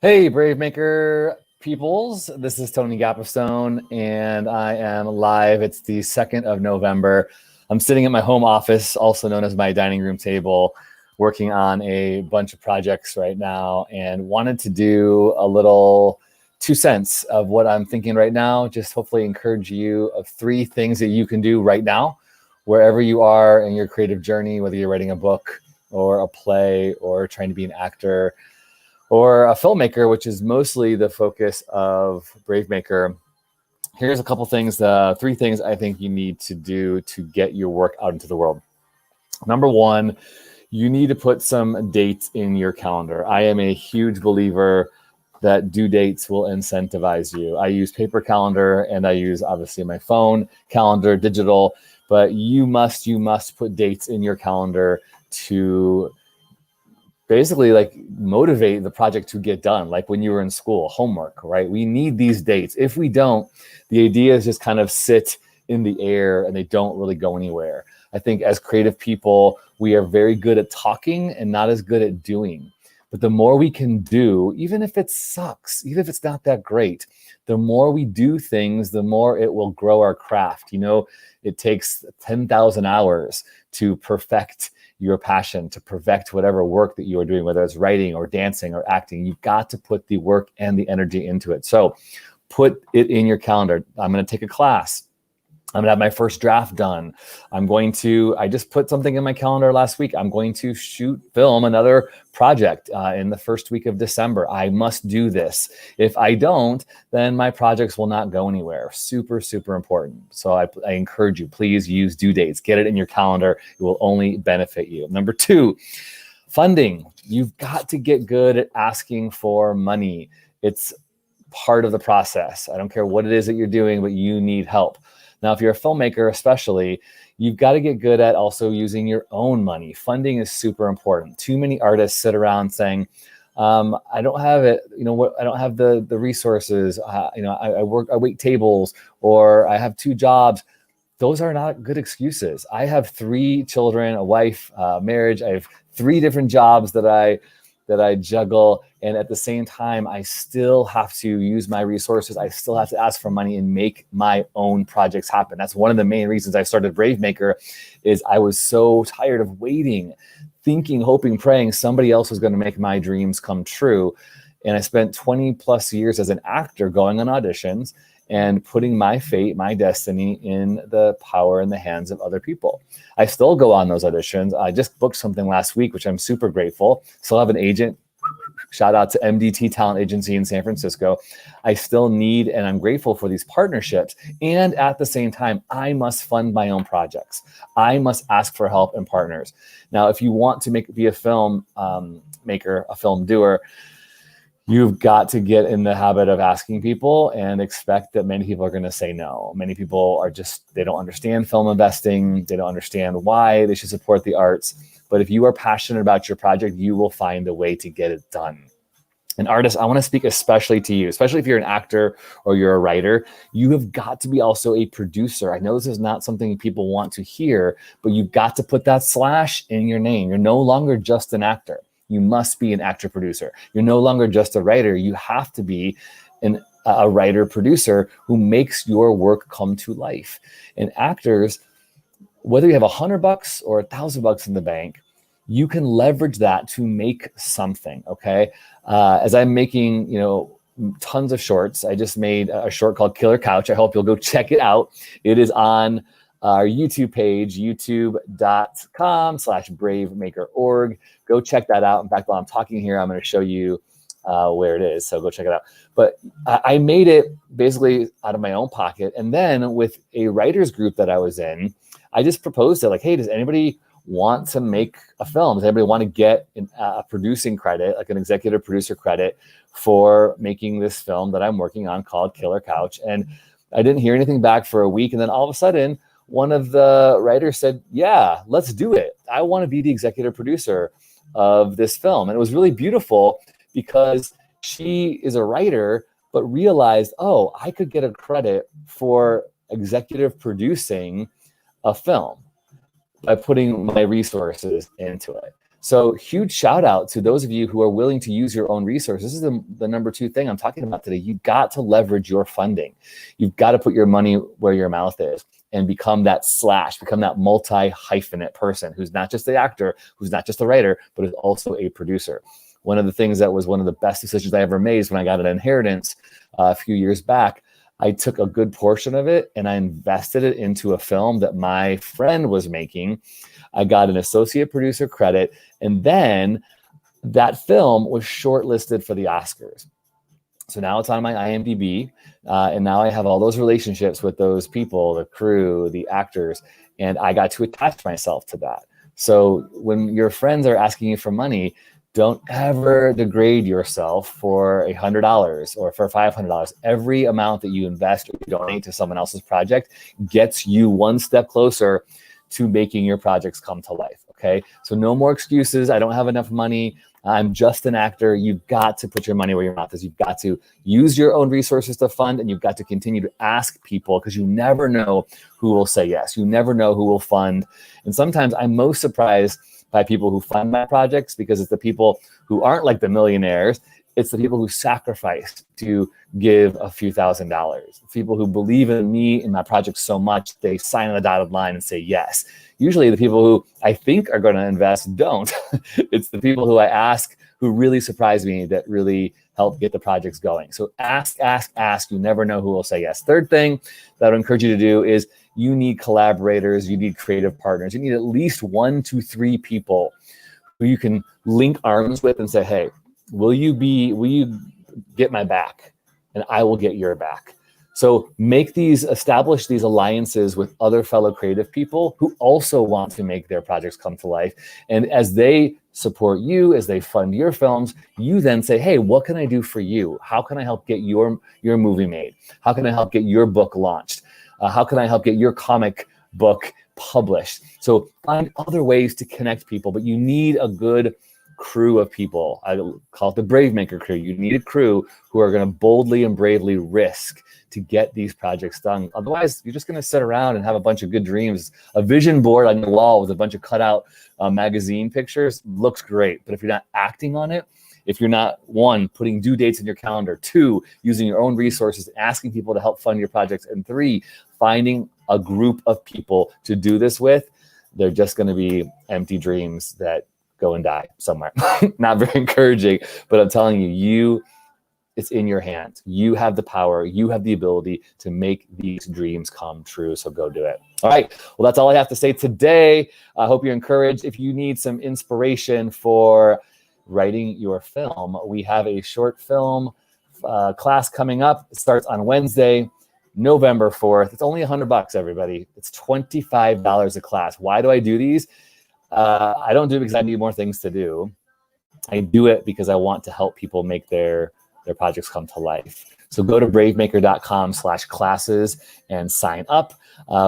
Hey, BraveMaker peoples. This is Tony Gapastone, and I am live. It's the 2nd of November. I'm sitting at my home office, also known as my dining room table, working on a bunch of projects right now, and wanted to do a little 2 cents of what I'm thinking right now. Just hopefully encourage you of 3 things that you can do right now, wherever you are in your creative journey, whether you're writing a book or a play or trying to be an actor or a filmmaker, which is mostly the focus of BraveMaker. Here's a couple things, 3 things I think you need to do to get your work out into the world. Number one, you need to put some dates in your calendar. I am a huge believer that due dates will incentivize you. I use paper calendar and I use obviously my phone calendar, digital, but you must put dates in your calendar to basically like motivate the project to get done, like when you were in school, homework, right? We need these dates. If we don't, the ideas just kind of sit in the air and they don't really go anywhere. I think as creative people, we are very good at talking and not as good at doing. But the more we can do, even if it sucks, even if it's not that great, the more we do things, the more it will grow our craft. You know, it takes 10,000 hours to perfect your passion, to perfect whatever work that you are doing, whether it's writing or dancing or acting. You've got to put the work and the energy into it. So put it in your calendar. I'm going to take a class. I'm gonna have my first draft done. I just put something in my calendar last week. I'm going to film another project in the first week of December. I must do this. If I don't, then my projects will not go anywhere. Super, super important. So I encourage you, please use due dates. Get it in your calendar. It will only benefit you. Number 2, funding. You've got to get good at asking for money. It's part of the process. I don't care what it is that you're doing, but you need help. Now, if you're a filmmaker, especially, you've got to get good at also using your own money. Funding is super important. Too many artists sit around saying, I don't have it, I don't have the resources. I wait tables, or I have 2 jobs. Those are not good excuses. I have 3 children, a wife, marriage. I have 3 different jobs that I juggle. And at the same time, I still have to use my resources. I still have to ask for money and make my own projects happen. That's one of the main reasons I started BraveMaker, is I was so tired of waiting, thinking, hoping, praying somebody else was going to make my dreams come true. And I spent 20 plus years as an actor going on auditions and putting my fate, my destiny in the power in the hands of other people. I still go on those auditions. I just booked something last week, which I'm super grateful. Still have an agent. Shout out to MDT Talent Agency in San Francisco. I still need, and I'm grateful for these partnerships. And at the same time, I must fund my own projects. I must ask for help and partners. Now, if you want to be a film maker, a film doer, you've got to get in the habit of asking people and expect that many people are going to say no. Many people they don't understand film investing. They don't understand why they should support the arts. But if you are passionate about your project, you will find a way to get it done. And artists, I want to speak especially to you, especially if you're an actor or you're a writer. You have got to be also a producer. I know this is not something people want to hear, but you've got to put that slash in your name. You're no longer just an actor. You must be an actor producer. You're no longer just a writer. You have to be a writer producer who makes your work come to life. And actors, whether you have $100 or $1,000 in the bank, you can leverage that to make something. Okay, as I'm making tons of shorts. I just made a short called Killer Couch. I hope you'll go check it out. It is on our YouTube page, youtube.com/bravemakerorg. Go check that out. In fact, while I'm talking here, I'm going to show you where it is. So go check it out. But I made it basically out of my own pocket. And then with a writer's group that I was in, I just proposed it, like, hey, does anybody want to make a film? Does anybody want to get a producing credit, like an executive producer credit for making this film that I'm working on called Killer Couch? And I didn't hear anything back for a week. And then all of a sudden, one of the writers said, yeah, let's do it. I want to be the executive producer of this film. And it was really beautiful because she is a writer, but realized, oh, I could get a credit for executive producing a film by putting my resources into it. So huge shout out to those of you who are willing to use your own resources. This is the number 2 thing I'm talking about today. You've got to leverage your funding. You've got to put your money where your mouth is and become that become that multi-hyphenate person who's not just the actor, who's not just the writer, but is also a producer. One of the things that was one of the best decisions I ever made is when I got an inheritance a few years back. I took a good portion of it and I invested it into a film that my friend was making. I got an associate producer credit, and then that film was shortlisted for the Oscars. So now it's on my IMDb, and now I have all those relationships with those people, the crew, the actors, and I got to attach myself to that. So when your friends are asking you for money, don't ever degrade yourself for $100 or for $500. Every amount that you invest or you donate to someone else's project gets you one step closer to making your projects come to life, okay? So no more excuses. I don't have enough money. I'm just an actor. You've got to put your money where your mouth is. You've got to use your own resources to fund, and you've got to continue to ask people, because you never know who will say yes. You never know who will fund. And sometimes I'm most surprised by people who fund my projects, because it's the people who aren't like the millionaires. It's the people who sacrifice to give a few $1,000s. People who believe in me and my project so much, they sign on the dotted line and say yes. Usually the people who I think are going to invest don't. It's the people who I ask who really surprise me that really help get the projects going. So ask, ask, ask. You never know who will say yes. Third thing that I would encourage you to do is you need collaborators. You need creative partners. You need at least 1 to 3 people who you can link arms with and say, hey, will you get my back and I will get your back. So establish these alliances with other fellow creative people who also want to make their projects come to life. And as they support you, as they fund your films, you then say, hey, what can I do for you? How can I help get your movie made? How can I help get your book launched? How can I help get your comic book published? So find other ways to connect people, but you need a good crew of people. I call it the BraveMaker crew. You need a crew who are going to boldly and bravely risk to get these projects done. Otherwise, you're just going to sit around and have a bunch of good dreams. A vision board on the wall with a bunch of cutout magazine pictures looks great, but if you're not acting on it, if you're not, 1, putting due dates in your calendar, 2, using your own resources, asking people to help fund your projects, and 3, finding a group of people to do this with, they're just going to be empty dreams that go and die somewhere. Not very encouraging, but I'm telling you, it's in your hands. You have the power. You have the ability to make these dreams come true. So go do it. All right. Well, that's all I have to say today. I hope you're encouraged. If you need some inspiration for writing your film, we have a short film class coming up. It starts on Wednesday, November 4th. It's only $100, everybody. It's $25 a class. Why do I do these? I don't do it because I need more things to do. I do it because I want to help people make their projects come to life. So go to bravemaker.com/classes and sign up.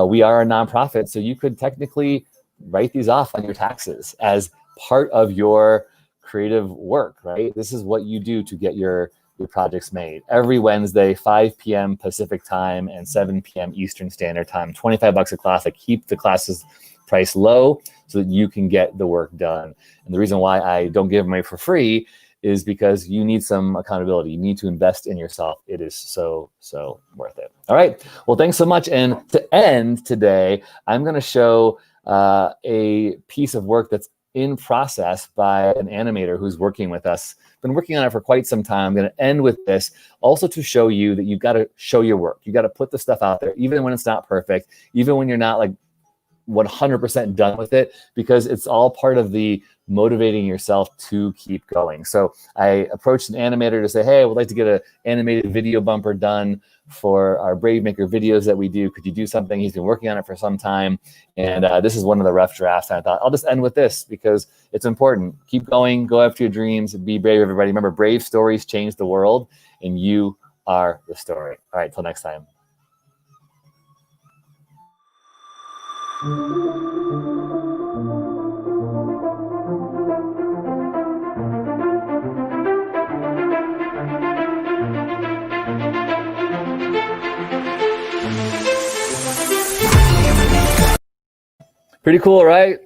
We are a nonprofit, so you could technically write these off on your taxes as part of your creative work, right? This is what you do to get your projects made. Every Wednesday, 5 p.m. Pacific time and 7 p.m. Eastern Standard Time, $25 a class. I keep the classes price low so that you can get the work done. And the reason why I don't give them away for free is because you need some accountability. You need to invest in yourself. It is so, so worth it. All right. Well, thanks so much. And to end today, I'm going to show a piece of work that's in process by an animator who's working with us. Been working on it for quite some time. I'm going to end with this also to show you that you've got to show your work. You got to put the stuff out there, even when it's not perfect, even when you're not like 100% done with it, because it's all part of the motivating yourself to keep going. So I approached an animator to say, hey, I would like to get an animated video bumper done for our BraveMaker videos that we do. Could you do something? He's been working on it for some time. And this is one of the rough drafts. And I thought, I'll just end with this because it's important. Keep going, go after your dreams, be brave, everybody. Remember, brave stories change the world, and you are the story. All right, till next time. Pretty cool, right?